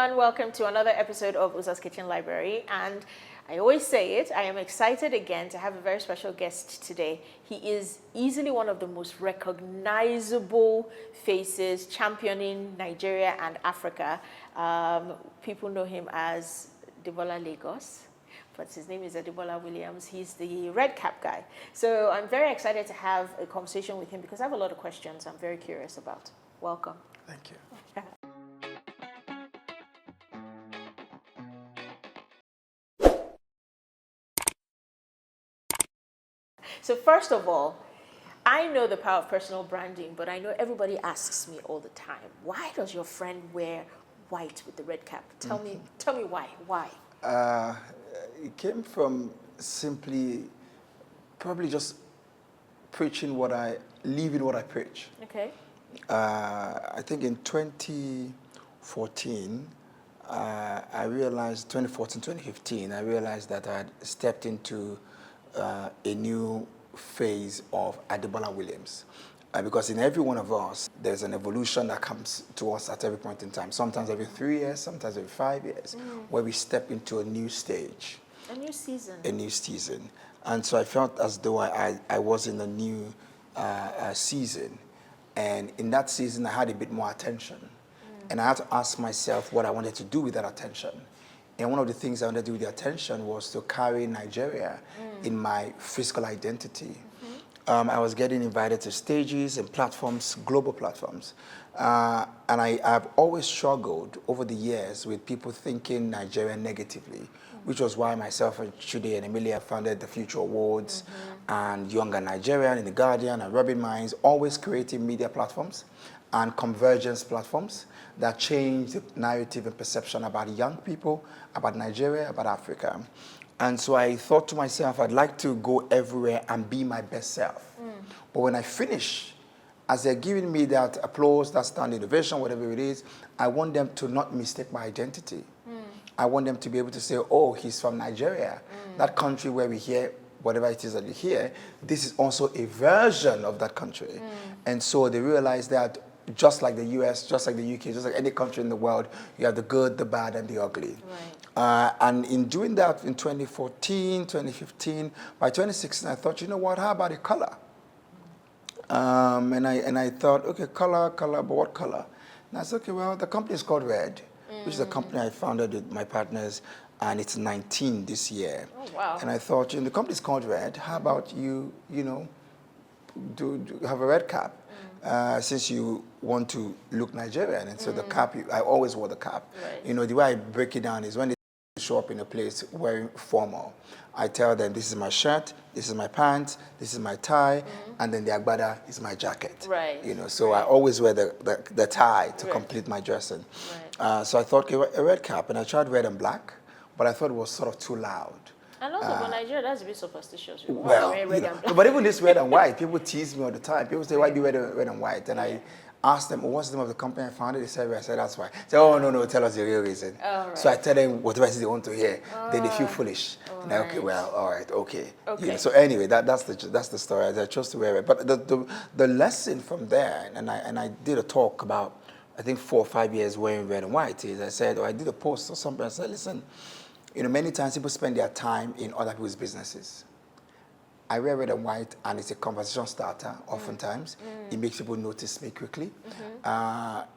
everyone. Welcome to another episode of Uza's Kitchen Library. And I always say it, I am excited again to have a very special guest today. He is easily one of the most recognizable faces championing Nigeria and Africa. People know him as Adebola Lagos, but his name is Adebola WIliams. He's the red cap guy. So I'm very excited to have a conversation with him because I have a lot of questions I'm very curious about. Welcome. Thank you. So first of all, I know the power of personal branding, but I know everybody asks me all the time, why does your friend wear white with the red cap? Tell me why. Why? It came from simply probably just living what I preach. Okay. I think in 2014, 2015, I realized that I had stepped into a new phase of Adebola WIliams. Because in every one of us, there's an evolution that comes to us at every point in time. Sometimes every 3 years, sometimes every 5 years, where we step into a new stage. A new season. A new season. And so I felt as though I was in a new season. And in that season, I had a bit more attention. And I had to ask myself what I wanted to do with that attention. And one of the things I wanted to do with the attention was to carry Nigeria in my physical identity. I was getting invited to stages and platforms, global platforms. And I've always struggled over the years with people thinking Nigeria negatively, which was why myself and Chude and Emilia founded the Future Awards and Younger Nigerian and The Guardian and Rubbing Minds, always creating media platforms and convergence platforms that change the narrative and perception about young people, about Nigeria, about Africa. And so I thought to myself, I'd like to go everywhere and be my best self. But when I finish, as they're giving me that applause, that standing ovation, whatever it is, I want them to not mistake my identity. I want them to be able to say, oh, he's from Nigeria, that country where we hear whatever it is that you hear, this is also a version of that country. And so they realize that just like the US, just like the UK, just like any country in the world, you have the good, the bad, and the ugly. Right. And in doing that in 2014, 2015, by 2016, I thought, you know what, how about a color? And I thought, okay, color, but what color? And I said, okay, well, the company is called Red, which is a company I founded with my partners, and it's 19 this year. Oh, wow. And I thought, the company is called Red, how about you do have a red cap? Since you want to look Nigerian, and so the cap, I always wore the cap. Right. The way I break it down is when they show up in a place wearing formal, I tell them this is my shirt, this is my pants, this is my tie, and then the agbada is my jacket. Right. So I always wear the tie to complete my dressing. Right. So I thought, okay, a red cap, and I tried red and black, but I thought it was sort of too loud. And also for Nigeria, that's a bit superstitious. Well, but even this red and white, people tease me all the time. People say, why do you wear red and white? And I asked them, what's the name of the company I founded? They said, I said, that's why. They said, oh, no, tell us the real reason. Oh, right. So I tell them whatever it is they want to hear. Then they feel foolish. And I, okay, well, all right, okay. So anyway, that's the story. I chose to wear it. But the lesson from there, and I did a talk about, I think 4 or 5 years wearing red and white, is I said, or I did a post or something, I said, listen, many times people spend their time in other people's businesses. I wear red and white, and it's a conversation starter oftentimes. It makes people notice me quickly.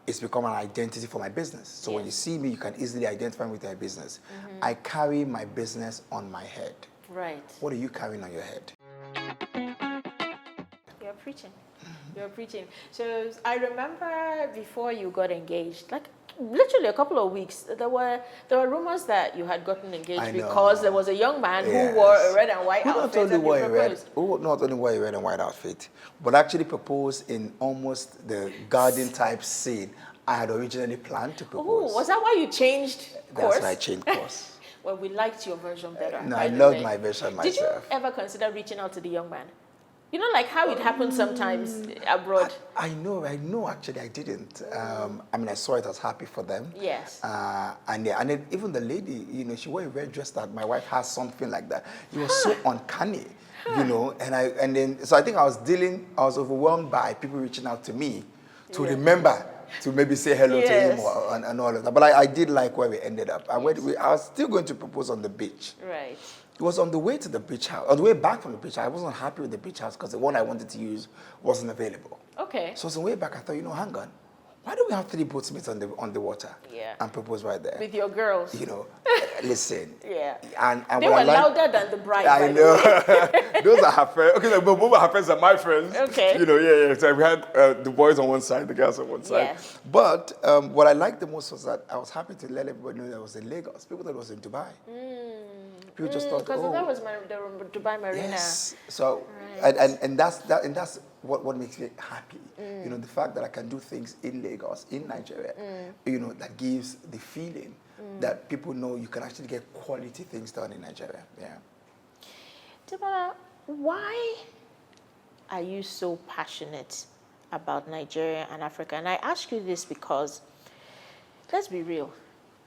It's become an identity for my business. So when you see me, you can easily identify me with my business. I carry my business on my head. Right. What are you carrying on your head? You're preaching. You're preaching. So I remember before you got engaged, like literally a couple of weeks, there were rumors that you had gotten engaged because there was a young man who wore a red and white outfit. Who not only wore a red and white outfit, but actually proposed in almost the garden type scene I had originally planned to propose. Oh, was that why you changed course? That's why I changed course. Well, we liked your version better. No, I loved my version myself. Did you ever consider reaching out to the young man? Like how it happens sometimes abroad. I know, actually I didn't. I saw it as happy for them. Yes. And then even the lady, she wore a red dress that my wife has something like that. It was so uncanny, so I think I was overwhelmed by people reaching out to me to remember to maybe say hello to him Yes. and all of that. But I did like where we ended up. I was still going to propose on the beach. Right. It was on the way to the beach house, on the way back from the beach house. I wasn't happy with the beach house because the one I wanted to use wasn't available. Okay. So on the way back, I thought, hang on. Why do we have 3 boats meet on the water? Yeah. And propose right there? With your girls. Listen. Yeah. And They were louder than the bride. I know. Those are her friends. Okay, like, both of her friends are my friends. Okay. Yeah. So we had the boys on one side, the girls on one side. Yes. But what I liked the most was that I was happy to let everybody know that I was in Lagos. People thought it was in Dubai. People just thought, Because that was the Dubai Marina. Yes. So, Right. and that's what makes me happy. The fact that I can do things in Lagos, in Nigeria, that gives the feeling that people know you can actually get quality things done in Nigeria. Yeah. Adebola, why are you so passionate about Nigeria and Africa? And I ask you this because, let's be real,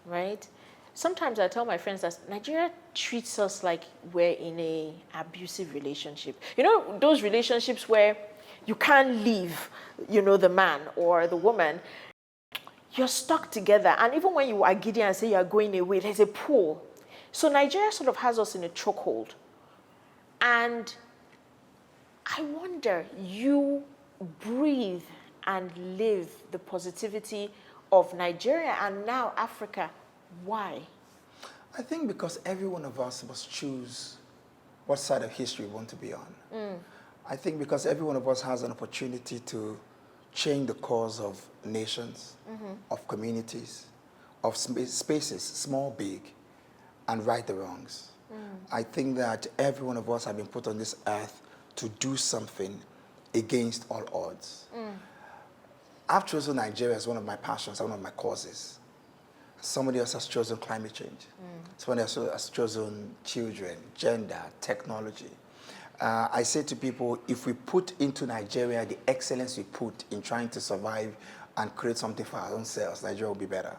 right? Sometimes I tell my friends that Nigeria treats us like we're in an abusive relationship. Those relationships where you can't leave, the man or the woman. You're stuck together. And even when you are giddy and say you're going away, there's a pull. So Nigeria sort of has us in a chokehold. And I wonder, you breathe and live the positivity of Nigeria and now Africa. Why? I think because every one of us must choose what side of history we want to be on. I think because every one of us has an opportunity to change the course of nations, of communities, of spaces, small, big, and right the wrongs. I think that every one of us have been put on this earth to do something against all odds. I've chosen Nigeria as one of my passions, one of my causes. Somebody else has chosen climate change. Somebody else has chosen children, gender, technology. I say to people, if we put into Nigeria the excellence we put in trying to survive and create something for our own selves, Nigeria will be better.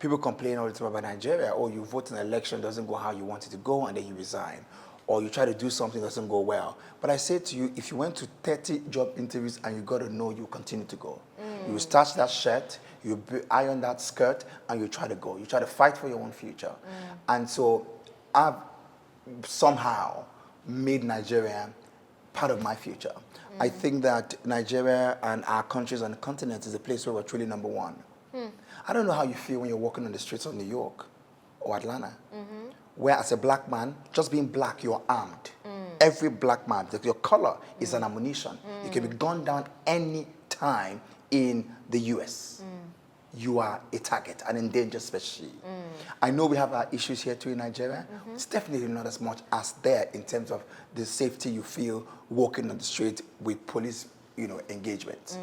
People complain all the time about Nigeria. Oh, you vote in an election, doesn't go how you want it to go, and then you resign. Or you try to do something, doesn't go well. But I say to you, if you went to 30 job interviews and you got to know, you continue to go. You starch that shirt, you iron that skirt, and you try to go. You try to fight for your own future. And so I've somehow made Nigeria part of my future. I think that Nigeria and our countries and the continent is a place where we're truly number one. I don't know how you feel when you're walking on the streets of New York or Atlanta, where as a black man, just being black, you're armed. Every black man, your color is an ammunition. You can be gunned down any time in the US. You are a target, an endangered species. I know we have our issues here too in Nigeria. It's definitely not as much as there in terms of the safety you feel walking on the street with police, engagement.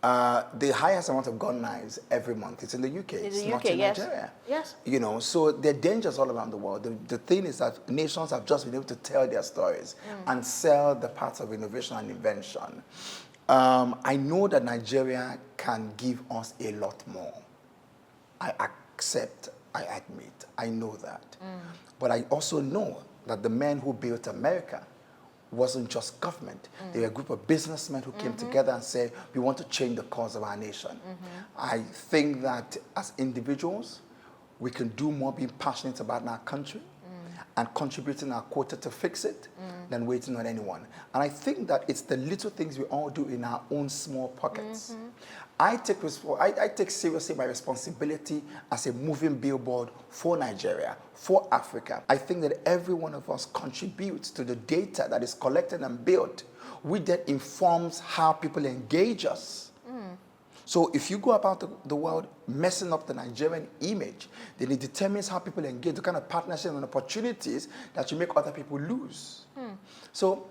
The highest amount of gun knives every month is in the UK. It's not in Nigeria. Yes. So there are dangers all around the world. The thing is that nations have just been able to tell their stories and sell the parts of innovation and invention. I know that Nigeria can give us a lot more. I accept, I admit, I know that. But I also know that the men who built America wasn't just government. They were a group of businessmen who came together and said, we want to change the course of our nation. I think that as individuals, we can do more being passionate about our country and contributing our quota to fix it than waiting on anyone. And I think that it's the little things we all do in our own small pockets. I take seriously my responsibility as a moving billboard for Nigeria, for Africa. I think that every one of us contributes to the data that is collected and built, which then informs how people engage us. So if you go about the world messing up the Nigerian image, then it determines how people engage, the kind of partnerships and opportunities that you make other people lose. So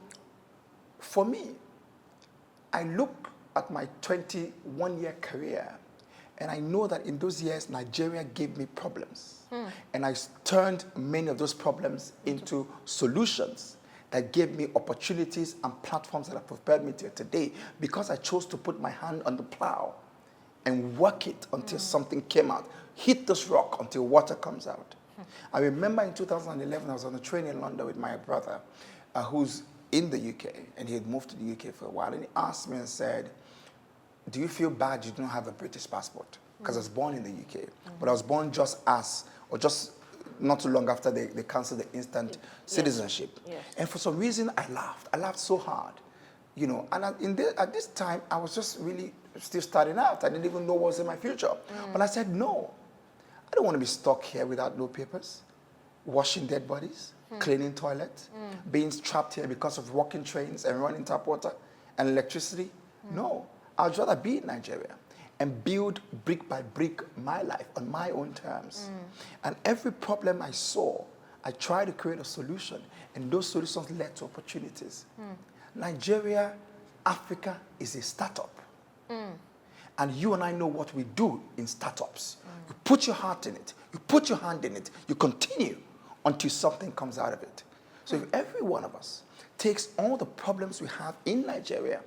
for me, I look at my 21-year career, and I know that in those years, Nigeria gave me problems. And I turned many of those problems into solutions that gave me opportunities and platforms that have prepared me to today because I chose to put my hand on the plow and work it until something came out. Hit this rock until water comes out. I remember in 2011, I was on a train in London with my brother, who's in the UK, and he had moved to the UK for a while, and he asked me and said, do you feel bad you don't have a British passport? Because I was born in the UK, but I was born just not too long after they canceled the instant citizenship. Yes. And for some reason, I laughed. I laughed so hard, you know. And at this time, I was just really still starting out. I didn't even know what was in my future. But I said, no, I don't want to be stuck here without no papers, washing dead bodies, cleaning toilets, being trapped here because of walking trains and running tap water and electricity. No, I'd rather be in Nigeria and build brick by brick my life on my own terms. And every problem I saw, I tried to create a solution, and those solutions led to opportunities. Nigeria, Africa is a startup. And you and I know what we do in startups. You put your heart in it, you put your hand in it, you continue until something comes out of it. So if every one of us takes all the problems we have in Nigeria,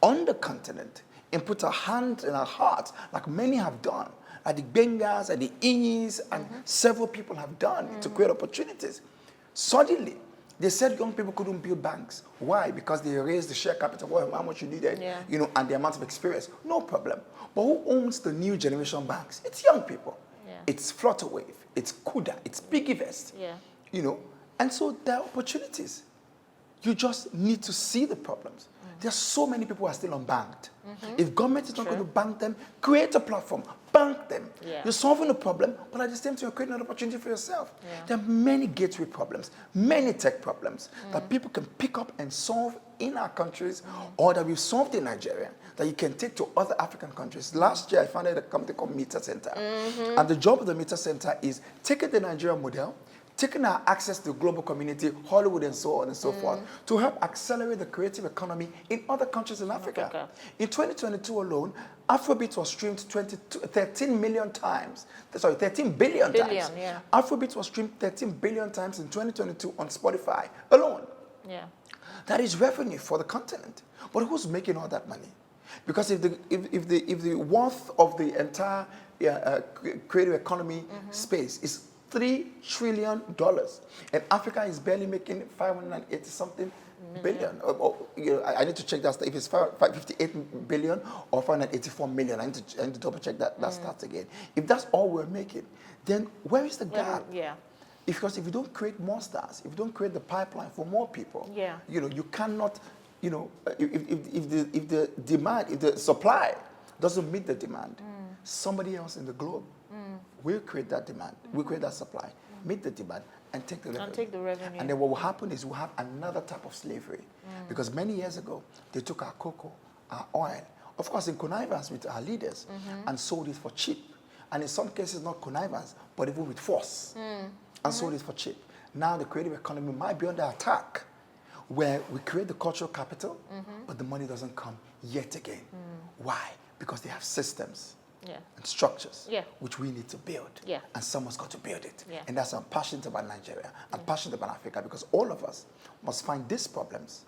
on the continent, and put our hand in our heart, like many have done, like the Bengas and the Inyis and several people have done to create opportunities. Suddenly, they said young people couldn't build banks. Why? Because they raised the share capital, how much you needed, you know, and the amount of experience. No problem. But who owns the new generation banks? It's young people. It's Flutterwave, it's Kuda, it's Piggyvest, you know. And so there are opportunities. You just need to see the problems. There are so many people who are still unbanked. If government is not going to bank them, create a platform, bank them. You're solving a problem, but at the same time, you're creating an opportunity for yourself. There are many gateway problems, many tech problems that people can pick up and solve in our countries or that we've solved in Nigeria that you can take to other African countries. Last year, I founded a company called Meter Center. And the job of the Meter Center is taking the Nigerian model, taking our access to the global community, Hollywood and so on and so forth, to help accelerate the creative economy in other countries in Africa. In 2022 alone, Afrobeat was streamed 13 million times. Sorry, 13 billion times. Afrobeat was streamed 13 billion times in 2022 on Spotify alone. That is revenue for the continent. But who's making all that money? Because if the worth of the entire creative economy space is $3 trillion, and Africa is barely making 580 something billion. You know, I need to check that if it's 558 billion or 584 million. I need to double check that stats again. If that's all we're making, then where is the gap? Because if you don't create more stars, if you don't create the pipeline for more people, you know, you cannot. You know, if the demand, if the supply doesn't meet the demand, somebody else in the globe will create that demand, will create that supply, meet the demand, and take the revenue. And then what will happen is we'll have another type of slavery. Because many years ago, they took our cocoa, our oil, of course in connivance with our leaders, and sold it for cheap. And in some cases, not connivance, but even with force, and sold it for cheap. Now the creative economy might be under attack, where we create the cultural capital, but the money doesn't come yet again. Why? Because they have systems and structures which we need to build. And someone's got to build it. And that's why I'm passionate about Nigeria. I'm passionate about Africa because all of us must find these problems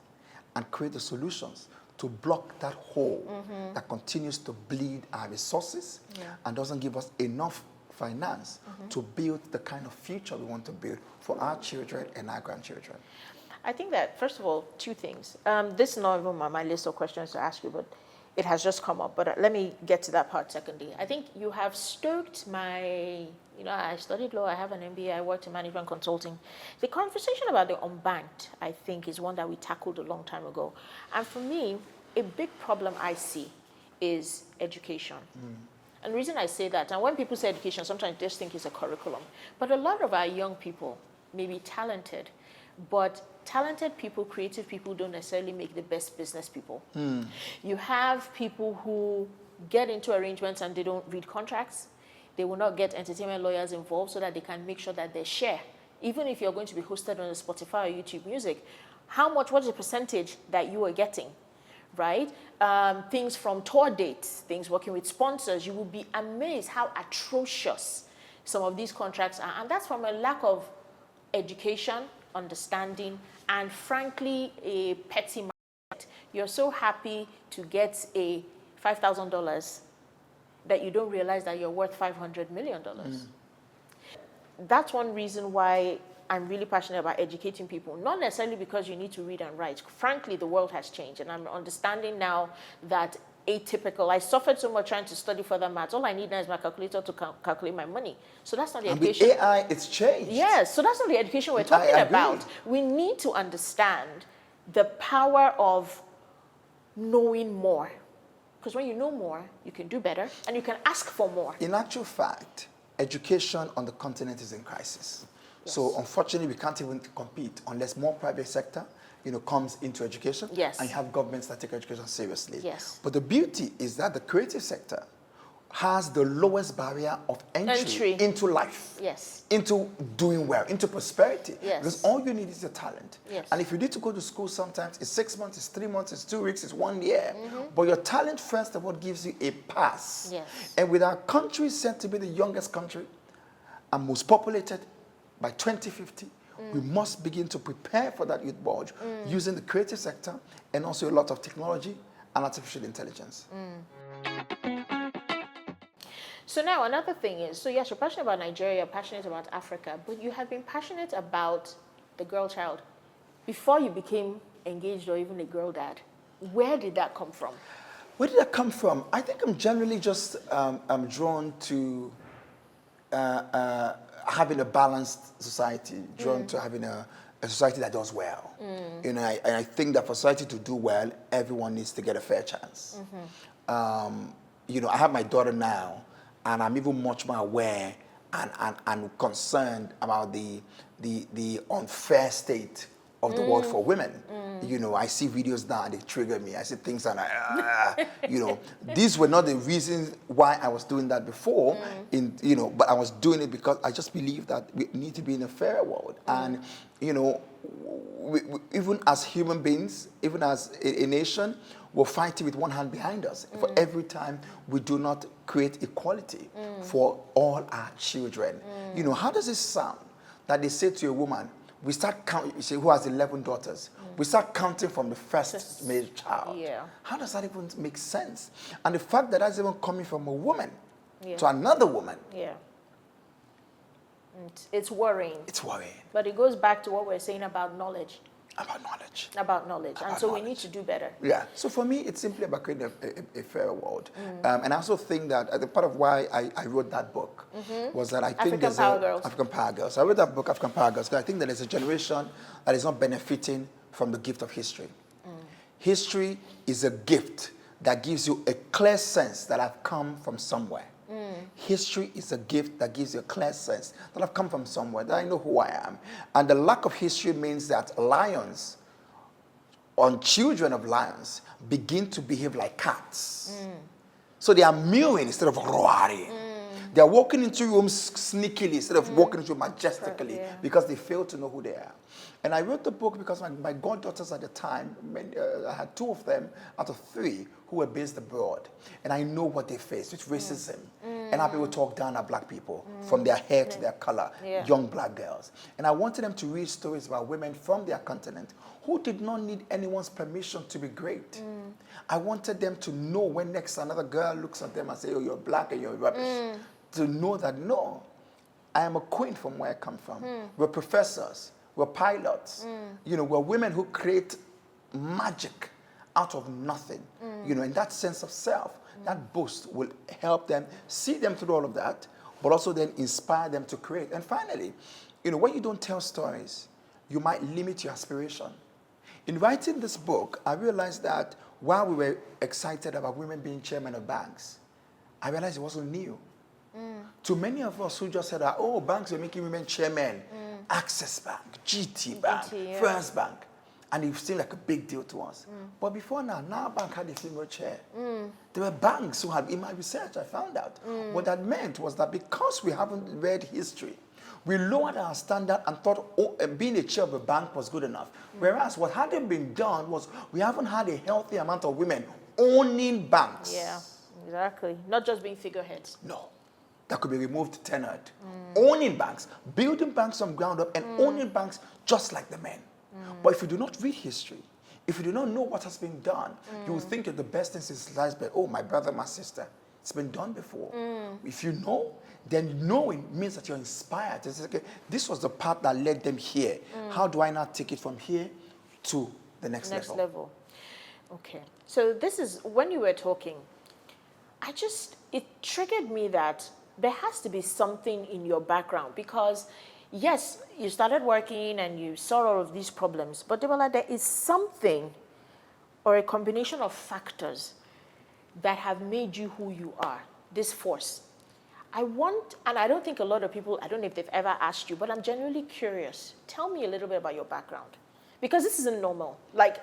and create the solutions to block that hole that continues to bleed our resources and doesn't give us enough finance to build the kind of future we want to build for our children and our grandchildren. I think that, first of all, two things. This is not even on my list of questions to ask you, but it has just come up. But let me get to that part secondly. I think you have stoked my, you know, I studied law, I have an MBA, I worked in management consulting. The conversation about the unbanked, I think, is one that we tackled a long time ago. And for me, a big problem I see is education. And the reason I say that, and when people say education, sometimes they just think it's a curriculum. But a lot of our young people may be talented, but talented people, creative people don't necessarily make the best business people. You have people who get into arrangements and they don't read contracts. They will not get entertainment lawyers involved so that they can make sure that they share. Even if you're going to be hosted on a Spotify or YouTube Music, what is the percentage that you are getting, right? Things from tour dates, things working with sponsors, you will be amazed how atrocious some of these contracts are. And that's from a lack of education, understanding, and frankly, a petty market. You're so happy to get a $5,000 that you don't realize that you're worth $500 million. That's one reason why I'm really passionate about educating people, not necessarily because you need to read and write. Frankly, the world has changed, and I'm understanding now that atypical. I suffered so much trying to study further maths. All I need now is my calculator to calculate my money. So that's not the And education. with AI, it's changed. Yes, so that's not the education we're talking about. We need to understand the power of knowing more. Because when you know more, you can do better and you can ask for more. In actual fact, education on the continent is in crisis. Yes. So unfortunately, we can't even compete unless more private sector, comes into education. Yes. And you have governments that take education seriously. Yes. But the beauty is that the creative sector has the lowest barrier of entry into life. Yes. Into doing well, into prosperity. Yes. Because all you need is a talent. Yes. And if you need to go to school sometimes, it's 6 months, it's 3 months, it's 2 weeks, it's 1 year. But your talent, first of all, gives you a pass. Yes. And with our country said to be the youngest country and most populated by 2050, we must begin to prepare for that youth bulge using the creative sector and also a lot of technology and artificial intelligence. So now another thing is, so yes, you're passionate about Nigeria, you're passionate about Africa, but you have been passionate about the girl child before you became engaged or even a girl dad. Where did that come from? Where did that come from? I think I'm generally just I'm drawn to having a balanced society, drawn to having a society that does well. I think that for society to do well, everyone needs to get a fair chance. I have my daughter now, and I'm even much more aware and concerned about the unfair state of the world for women. I see videos now and they trigger me. I see things and these were not the reasons why I was doing that before, but I was doing it because I just believe that we need to be in a fair world. And, we, even as human beings, even as a nation, we're fighting with one hand behind us for every time we do not create equality for all our children. How does it sound that they say to a woman, we start counting, you say, who has 11 daughters? We start counting from the first male child. Yeah. How does that even make sense? And the fact that that's even coming from a woman to another woman. Yeah. It's worrying. It's worrying. But it goes back to what we're saying about knowledge. About knowledge. About knowledge. And so we need to do better. Yeah. So for me, it's simply about creating a fair world. And I also think that the part of why I wrote that book was that I think African Power Girls. African Power Girls. I wrote that book, African Power Girls, because I think that there's a generation that is not benefiting from the gift of history. History is a gift that gives you a clear sense that I've come from somewhere. History is a gift that gives you a clear sense that I've come from somewhere, that I know who I am. And the lack of history means that lions, or children of lions, begin to behave like cats. So they are mewing instead of roaring. They are walking into rooms sneakily instead of walking into majestically because they fail to know who they are. And I wrote the book because my goddaughters at the time, I had 2 of them out of 3 who were based abroad. And I know what they faced with racism. And how people talk down at black people from their hair to their color, young black girls. And I wanted them to read stories about women from their continent who did not need anyone's permission to be great. I wanted them to know when next another girl looks at them and say, oh, you're black and you're rubbish. To know that, no, I am a queen from where I come from. We're professors. We're pilots. We're women who create magic out of nothing. In that sense of self, that boost will help them see them through all of that, but also then inspire them to create. And finally, when you don't tell stories, you might limit your aspiration. In writing this book, I realized that while we were excited about women being chairmen of banks, I realized it wasn't new. To many of us who just said, oh, banks are making women chairmen, Access Bank, GT Bank, First Bank, and it seemed like a big deal to us. But before now bank had a female chair. There were banks who had, in my research, I found out. What that meant was that because we haven't read history, we lowered our standard and thought being a chair of a bank was good enough. Whereas what hadn't been done was we haven't had a healthy amount of women owning banks. Yeah, exactly. Not just being figureheads. No. That could be removed tenured. Owning banks, building banks from ground up and owning banks just like the men. But if you do not read history, if you do not know what has been done, you will think that the best thing is sliced by, oh, my brother, my sister. It's been done before. If you know, then knowing means that you're inspired. It's okay, this was the path that led them here. How do I now take it from here to the next level? Okay. So this is, when you were talking, it triggered me that there has to be something in your background because, yes, you started working and you saw all of these problems, but Adebola, there is something or a combination of factors that have made you who you are, this force. I want, and I don't think a lot of people, I don't know if they've ever asked you, but I'm genuinely curious. Tell me a little bit about your background. Because this isn't normal. Like,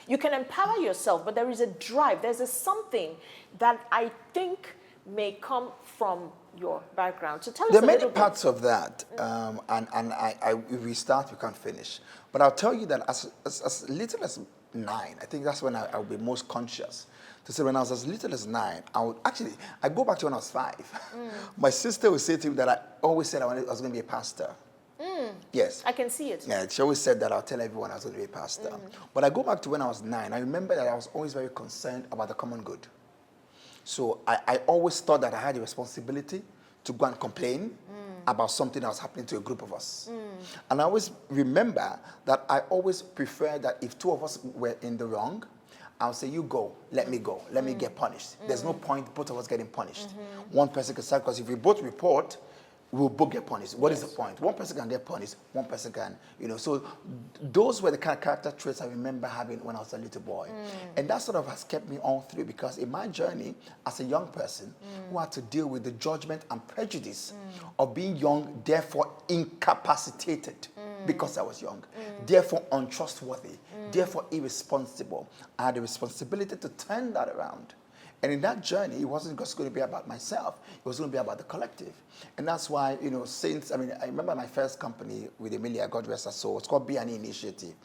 you can empower yourself, but there is a drive. There's a something that I think may come from your background. So tell us a There are little many bit. parts of that, if we start, we can't finish. But I'll tell you that as little as 9, I think that's when I'll be most conscious. To say when I was as little as 9, I go back to when I was 5. My sister would say to me that I always said I was going to be a pastor. Yes. I can see it. Yeah, she always said that I'll tell everyone I was going to be a pastor. But I go back to when I was 9. I remember that I was always very concerned about the common good. So I always thought that I had a responsibility to go and complain about something that was happening to a group of us. And I always remember that I always preferred that if 2 of us were in the wrong, I'll say, you go, let me go, let me get punished. There's no point both of us getting punished. One person can start, because if we both report, we'll both get punished. What is the point? One person can get punished, one person can, So those were the kind of character traits I remember having when I was a little boy. And that sort of has kept me all through, because in my journey as a young person who had to deal with the judgment and prejudice of being young, therefore incapacitated because I was young, therefore untrustworthy, therefore irresponsible, I had the responsibility to turn that around. And in that journey, it wasn't just going to be about myself. It was going to be about the collective. And that's why, I remember my first company with Emilia, God rest her soul. It's called B&E Initiative.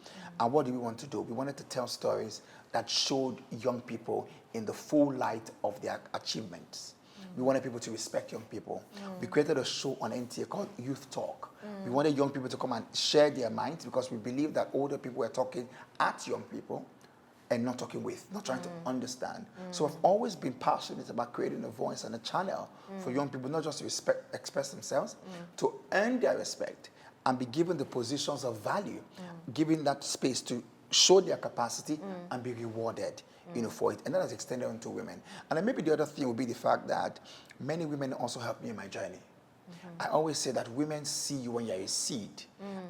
And what did we want to do? We wanted to tell stories that showed young people in the full light of their achievements. We wanted people to respect young people. We created a show on NTA called Youth Talk. We wanted young people to come and share their minds, because we believe that older people were talking at young people and not talking with, not trying to understand. So I've always been passionate about creating a voice and a channel for young people, not just to express themselves, to earn their respect and be given the positions of value, given that space to show their capacity and be rewarded for it. And that has extended onto women. And then maybe the other thing would be the fact that many women also helped me in my journey. I always say that women see you when you're a seed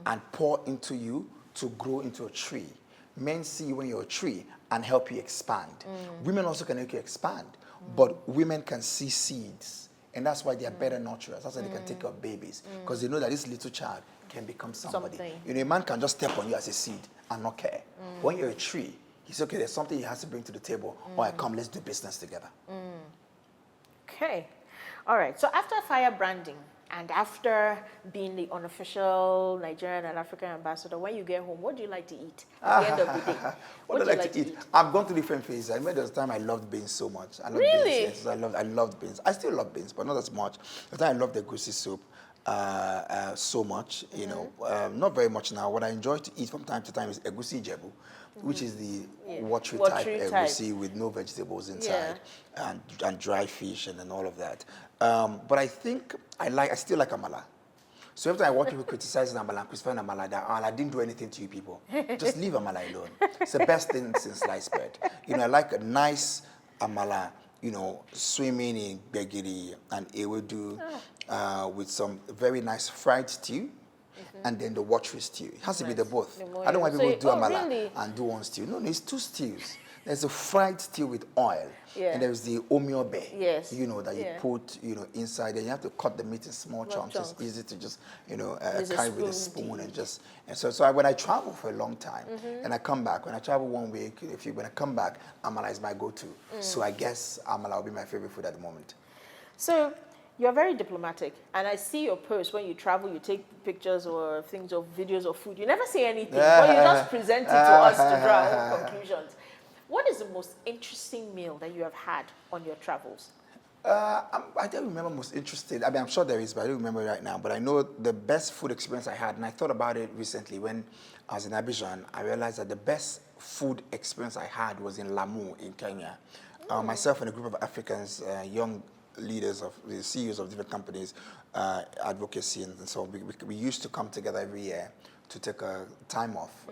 and pour into you to grow into a tree. Men see you when you're a tree and help you expand. Women also can help you expand, but women can see seeds. And that's why they are better nurturers. That's why they can take care of babies, because they know that this little child can become somebody. A man can just step on you as a seed and not care. When you're a tree, he's okay, there's something he has to bring to the table. All right, come, let's do business together. Okay. All right. So after fire branding, and after being the unofficial Nigerian and African ambassador, when you get home, what do you like to eat at the end of the day? What do I like to eat? I've gone through different phases. I remember there was a time I loved beans so much. I loved Really? Beans, yes, I loved beans. I still love beans, but not as much. The time I loved the goosey soup so much, not very much now. What I enjoy to eat from time to time is egusi jebu, which is the watery type egusi with no vegetables inside, and dry fish and all of that. But I think I still like amala. So every time I watch people criticizing amala and crucifying amala, that I didn't do anything to you people. Just leave amala alone. It's the best thing since sliced bread. I like a nice amala, swimming in begiri and ewedu with some very nice fried stew. And then the watery stew. It has to be the both. I don't want people to do amala and do one stew. No, it's 2 stews. There's a fried stew with oil, and there's the omiobe. Yes. You put inside, and you have to cut the meat in small chunks. It's easy to just carry with a spoon and so when I travel for a long time and I come back, when I travel 1 week, when I come back, amala is my go-to. So I guess amala will be my favorite food at the moment. So you're very diplomatic, and I see your posts when you travel, you take pictures or things or videos of food. You never say anything, but you just present it to us to draw our own conclusions. What is the most interesting meal that you have had on your travels? I don't remember most interesting. I'm sure there is, but I don't remember right now. But I know the best food experience I had, and I thought about it recently when I was in Abidjan. I realized that the best food experience I had was in Lamu in Kenya. Myself and a group of Africans, young leaders of the CEOs of different companies, advocacy, and so we used to come together every year to take a time off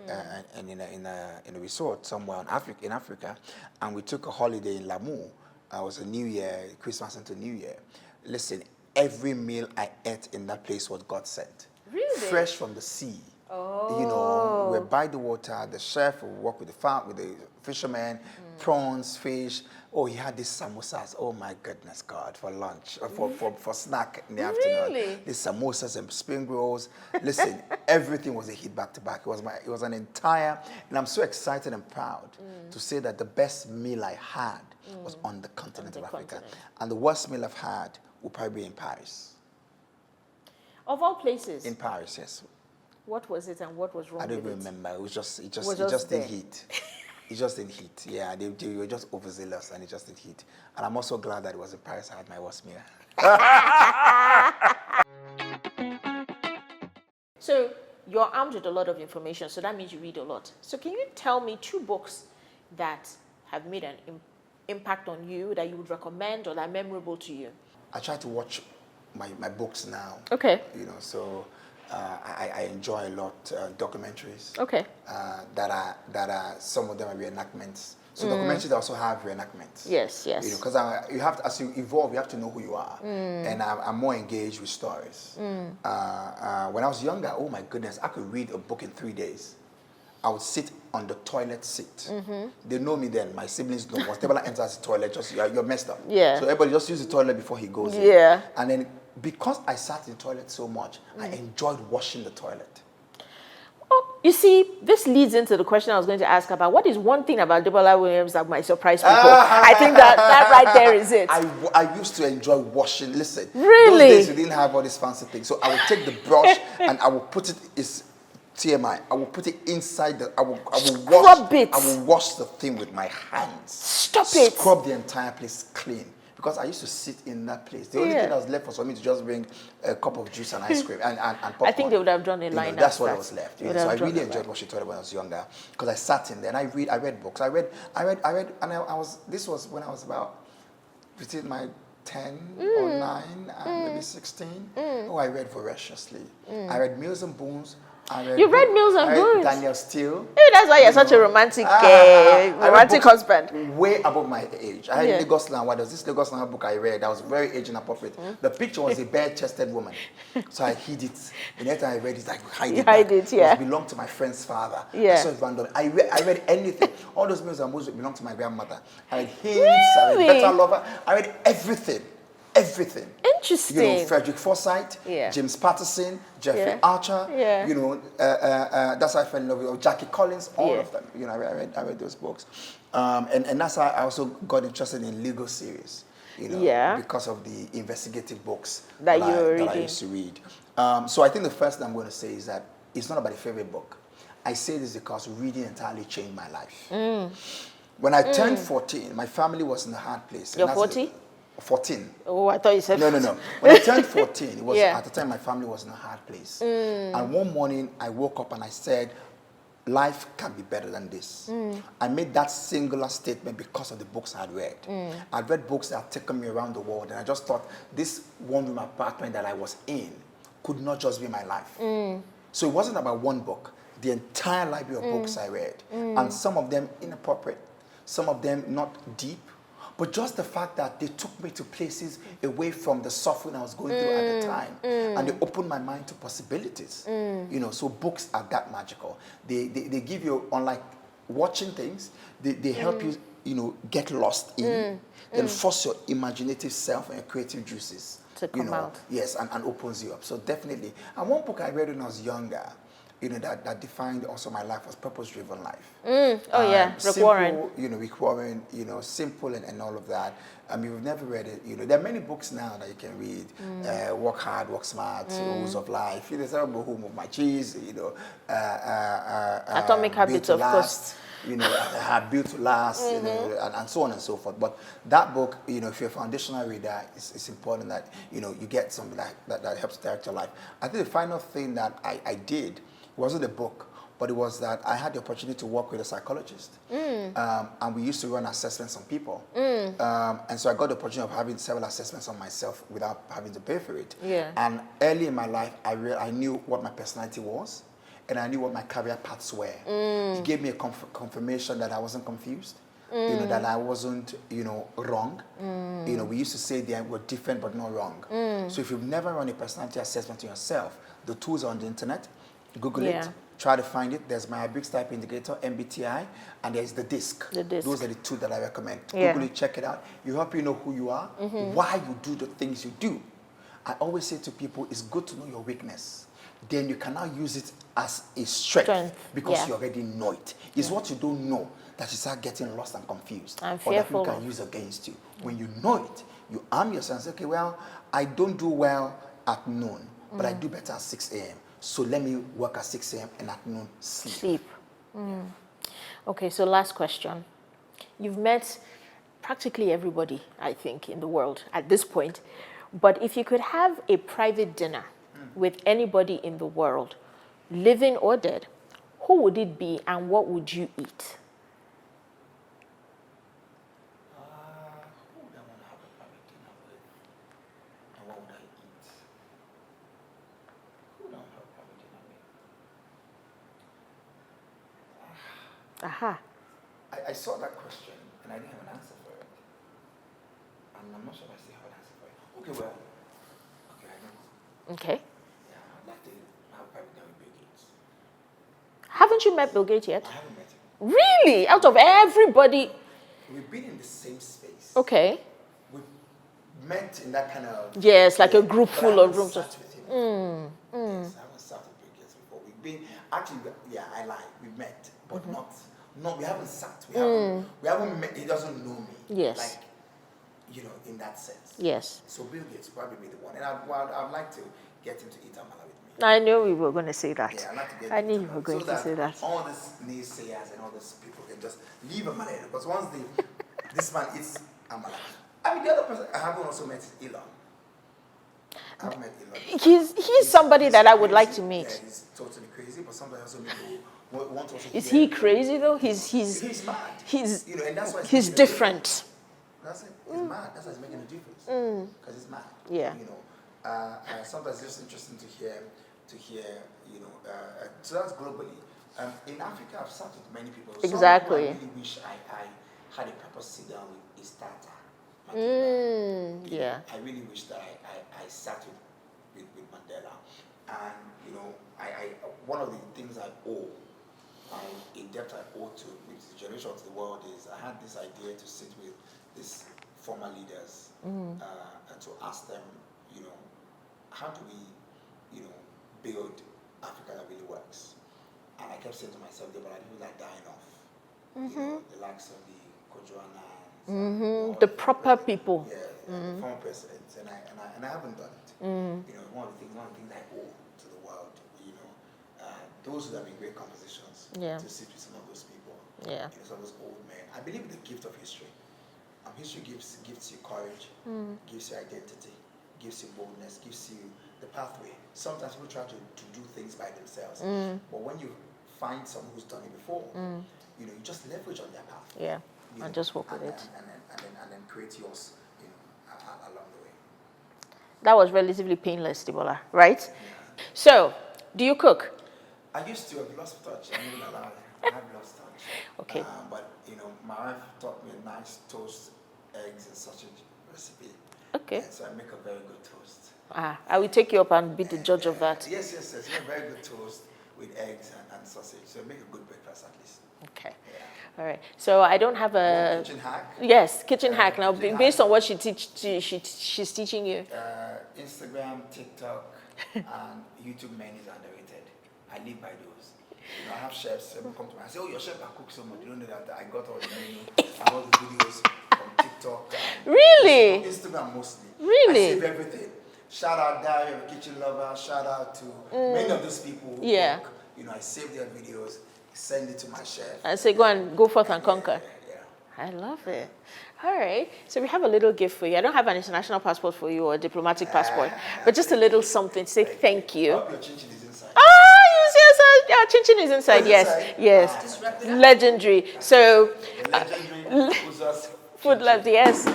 and in a resort somewhere in Africa, and we took a holiday in Lamu. It was a New Year, Christmas into New Year. Listen, every meal I ate in that place was God sent. Really? Fresh from the sea. Oh. You know, we're by the water. The chef will work with the fishermen, prawns, fish. Oh, he had these samosas. Oh my goodness, God, for lunch, for snack in the afternoon. Really? These samosas and spring rolls. Listen, everything was a hit back to back. It was an entire, and I'm so excited and proud to say that the best meal I had was on the continent of Africa, and the worst meal I've had will probably be in Paris. Of all places. In Paris, yes. What was it and what was wrong with it? I don't even remember. It just just didn't hit. It just didn't hit. Yeah, they were just overzealous and it just didn't hit. And I'm also glad that it was in Paris I had my worst meal. So you're armed with a lot of information, so that means you read a lot. So can you tell me 2 books that have made an impact on you that you would recommend or that are memorable to you? I try to watch my books now. Okay. You know, so I enjoy a lot documentaries. Okay. That are some of them are reenactments. So documentaries also have reenactments. Yes, yes. You know, because you have to, as you evolve, you have to know who you are. And I'm more engaged with stories. When I was younger, oh my goodness, I could read a book in 3 days. I would sit on the toilet seat. They know me then. My siblings know. Once Adebola enters the toilet, just you're messed up. Yeah. So everybody just use the toilet before he goes in. Yeah. And then because I sat in the toilet so much, I enjoyed washing the toilet. Oh, you see, this leads into the question I was going to ask about. What is one thing about Adebola WIliams that might surprise people? I think that right there is it. I used to enjoy washing. Listen. Really? Those days we didn't have all these fancy things. So I would take the brush and I would put it, it's TMI, I will put it inside I will wash the thing with my hands. Stop it. Scrub the entire place clean. Because I used to sit in that place. The only thing that was left was for me to just bring a cup of juice and ice cream and popcorn. I think they would have drawn a line. That's what was left. So I really enjoyed washing toilet when I was younger because I sat in there and I read books. I read, and this was when I was about between my 10 or 9 and maybe 16. Oh, I read voraciously. I read Mills and Boons. You read Mills and Boons? Daniel Steele. Maybe that's why you're such a romantic husband. Way above my age. I had Lagos Land. There was this Lagos Land book I read that was very age inappropriate. The picture was a bare-chested woman. So I hid it. The next time I read it, I hide it. It belonged to my friend's father. Yeah. I saw it randomly. I read anything. All those Mills and Boons belonged to my grandmother. I read Hints, I read Better Lover. I read everything. Everything. Interesting. You know, Frederick Forsyth, James Patterson, Jeffrey Archer. You know, that's how I fell in love with Jackie Collins. All of them. You know, I read those books, and that's how I also got interested in legal series. You know, because of the investigative books that I used to read. So I think the first thing I'm going to say is that it's not about a favorite book. I say this because reading entirely changed my life. When I turned 14, my family was in a hard place. You're 40? 14. Oh, I thought you said No. When I turned 14, it was at the time my family was in a hard place. And one morning I woke up and I said, life can be better than this. I made that singular statement because of the books I had read. I'd read books that had taken me around the world, and I just thought this one-room apartment that I was in could not just be my life. So it wasn't about one book. The entire library of books I read, and some of them inappropriate, some of them not deep, but just the fact that they took me to places away from the suffering I was going through at the time, and they opened my mind to possibilities. You know, so books are that magical. They give you, unlike watching things, they help you, you know, get lost in, then force your imaginative self and your creative juices to come out. Yes, and opens you up. So definitely. And one book I read when I was younger, you know, that defined also my life was Purpose-Driven Life. Rick Warren. You know, Rick Warren, you know, simple and all of that. I mean, we've never read it. You know, there are many books now that you can read. Work Hard, Work Smart, Rules of Life. You know, there's a Home of My Cheese, you know. Atomic Habits, of course. You know, Built to Last, you know, and so on and so forth. But that book, you know, if you're a foundational reader, it's important that, you know, you get something that helps direct your life. I think the final thing that I did wasn't a book, but it was that I had the opportunity to work with a psychologist. And we used to run assessments on people. And so I got the opportunity of having several assessments on myself without having to pay for it. And early in my life, I knew what my personality was. and I knew what my career paths were. It gave me a confirmation that I wasn't confused. You know, that I wasn't, you know, wrong. You know, we used to say that we're different but not wrong. So if you've never run a personality assessment to yourself, the tools are on the internet. Google it, try to find it. There's my Briggs Type Indicator, MBTI, and there's the DISC. Those are the two that I recommend. Google it, check it out. You help you know who you are, why you do the things you do. I always say to people, it's good to know your weakness. Then you can now use it as a strength because you already know it. It's what you don't know that you start getting lost and confused. And or that fearful. people can use against you. When you know it, you arm yourself and say, okay, well, I don't do well at noon, but I do better at 6 a.m. So let me work at 6 a.m. and at noon sleep. Okay, so last question. You've met practically everybody, I think, in the world at this point. But if you could have a private dinner with anybody in the world, living or dead, who would it be and what would you eat? Who would I want to have a private dinner with? And what would I eat? Who would I want to have a private dinner with? Aha. I saw that question and I didn't have an answer for it. And I'm not sure if I still have an answer for it. Okay, well, I know. Okay. Yeah, I'd like to have a private dinner with Bill Gates. Haven't you met Bill Gates yet? I haven't met him. Really? Out of everybody? We've been in the same space. Okay. We've met in that kind of... Yes, like a group but full I of rooms. haven't sat with him before. Yes, I haven't sat with Bill Gates before. We've been... Actually, yeah, I lied. We've met, but not... we haven't sat. We haven't met. He doesn't know me. Yes. Like, you know, in that sense. Yes. So Bill Gates probably be the one. And I'd like to get him to eat amala with me. I knew we were going to say that. Yeah, I'd like to get I him knew to you amala were going so to say that. all these naysayers and all these people can just leave amala in. Because once this man eats amala. I mean, the other person I haven't also met is Elon. I haven't met Elon. He's somebody that I would crazy. like to meet. Yeah, he's totally crazy, but sometimes also people want to also Is hear he him. crazy though? He's mad. He's You know, and that's why he's making a different. difference. That's it. He's mad. That's why he's making a difference. Because he's mad. Yeah. You know, sometimes it's just interesting to hear. You know, so that's globally. In Africa, I've sat with many people. Exactly. Some people I really wish I had a proper sit down with is Tata. Yeah. I really wish that I sat with Mandela, and you know, one of the things I owe, a debt I owe to the generation of the world is I had this idea to sit with these former leaders and to ask them, you know, how do we, you know, build Africa that really works? And I kept saying to myself, there are people that are dying off, you know, the likes of the Kojoana, The proper people. yeah, the former presidents, and I haven't done it. You know, one of the things I owe to the world, you know, those would have been great conversations to sit with some of those people. Yeah. You know, some of those old men. I believe in the gift of history. History gives you courage, gives you identity, gives you boldness, gives you the pathway. Sometimes people try to do things by themselves, but when you find someone who's done it before, you know, you just leverage on their path. Yeah. And just work with it. And then create yours, you know, along the way. That was relatively painless, Adebola, right? Yeah. So, do you cook? I used to. I've lost touch. I'm not allowed. I have lost touch. Okay. But you know, my wife taught me a nice toast, eggs, and sausage recipe. Okay. And so I make a very good toast. I will take you up and be the judge of that. Yes. It's a very good toast with eggs and sausage. So I make a good breakfast at least. Okay. Yeah. All right. So I don't have a kitchen hack. Yes, kitchen hack. Now, kitchen based hack. on what she's teaching you. Instagram, TikTok, and YouTube menus are underrated. I live by those. You know, I have chefs who come to me and say, "Oh, your chef can cook so much." You don't know that I got all the menu and all the videos from TikTok. Really? Instagram mostly. Really? I save everything. Shout out Dario, a kitchen lover. Shout out to many of those people who cook. You know, I save their videos, send it to my chef. I say, go forth and conquer. Yeah. I love it. All right. So we have a little gift for you. I don't have an international passport for you or a diplomatic passport, but just a little something to say thank you. I hope your chinchin is inside. Yes, yeah, chinchin is inside. Inside? Yes. Legendary. So, Legendary food love, yes.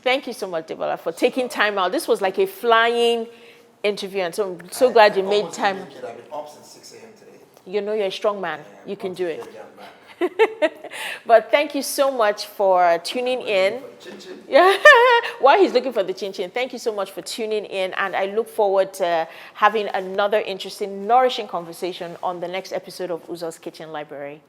Thank you so much, Adebola, for taking time out. This was like a flying interview, and so I'm so glad you made time. I've been up since 6 a.m. today. You know you're a strong man. You can do it. But thank you so much for tuning in. Yeah, while he's looking for the chin chin, thank you so much for tuning in, and I look forward to having another interesting, nourishing conversation on the next episode of Uzo's Kitchen Library.